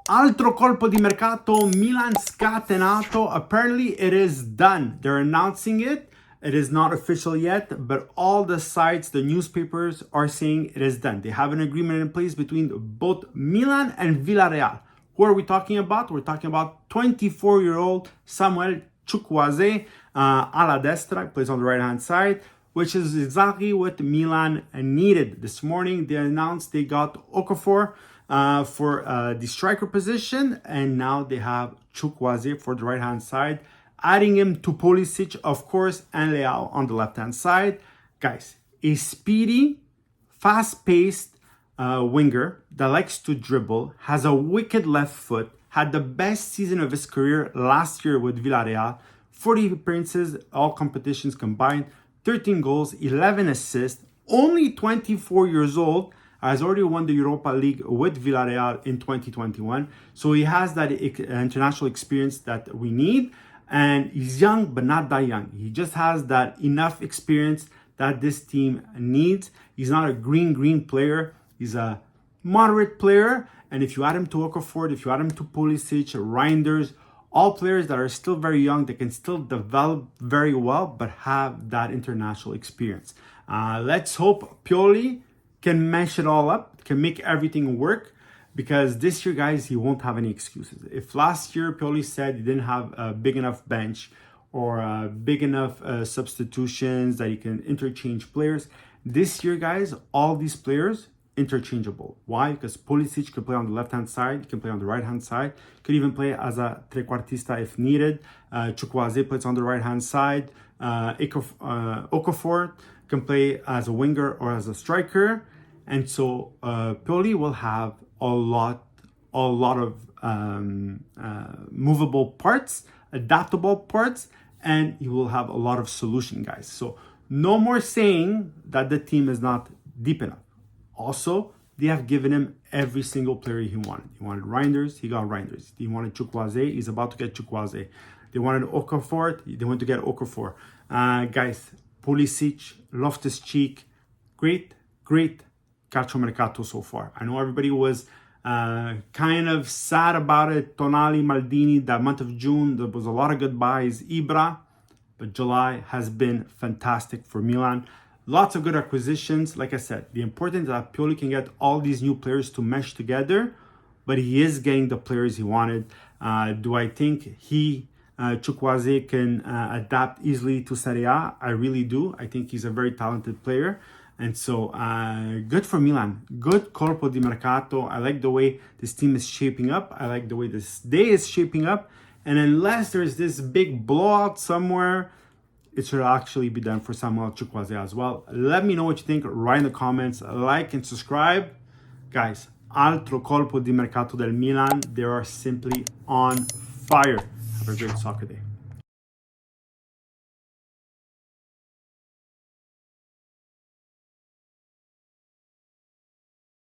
Altro colpo di mercato, Milan scatenato. Apparently it is done. They're announcing it. It is not official yet, but all the sites, the newspapers are saying it is done. They have an agreement in place between both Milan and Villarreal. Who are we talking about? We're talking about 24-year-old Samuel Chukwueze, alla destra, plays on the right-hand side, which is exactly what Milan needed. This morning, they announced they got Okafor for the striker position, and now they have Chukwueze for the right-hand side, adding him to Pulisic, of course, and Leao on the left-hand side. Guys, a speedy, fast-paced winger that likes to dribble, has a wicked left foot, had the best season of his career last year with Villarreal, 40 appearances, all competitions combined, 13 goals, 11 assists, only 24 years old, has already won the Europa League with Villarreal in 2021. So he has that international experience that we need. And he's young, but not that young. He just has that enough experience that this team needs. He's not a green player. He's a moderate player. And if you add him to Okafor, if you add him to Pulisic, Reinders, all players that are still very young, they can still develop very well, but have that international experience. Let's hope Pioli can mesh it all up, can make everything work, because this year, guys, he won't have any excuses. If last year Pioli said he didn't have a big enough bench or big enough substitutions that he can interchange players, this year, guys, all these players interchangeable. Why? Because Pulisic can play on the left-hand side, he can play on the right-hand side, could even play as a trequartista if needed. Chukwueze plays on the right-hand side. Okafor can play as a winger or as a striker. And so Pioli will have a lot of movable parts, adaptable parts, and he will have a lot of solution, guys. So no more saying that the team is not deep enough. Also, they have given him every single player he wanted. He wanted Reinders, he got Reinders. He wanted Chukwueze, he's about to get Chukwueze. They wanted Okafor, they went to get Okafor. Guys, Pulisic, Loftus-Cheek, great Calciomercato so far. I know everybody was kind of sad about it. Tonali, Maldini, that month of June, there was a lot of goodbyes. Ibra, but July has been fantastic for Milan. Lots of good acquisitions. Like I said, the important is that Pioli can get all these new players to mesh together, but he is getting the players he wanted. Do I think Chukwueze can adapt easily to Serie A? I really do. I think he's a very talented player. And so, good for Milan. Good colpo di mercato. I like the way this team is shaping up. I like the way this day is shaping up. And unless there's this big blowout somewhere, it should actually be done for Samuel Chukwueze as well. Let me know what you think. Write in the comments. Like and subscribe. Guys, altro colpo di mercato del Milan. They are simply on fire. Have a great soccer day.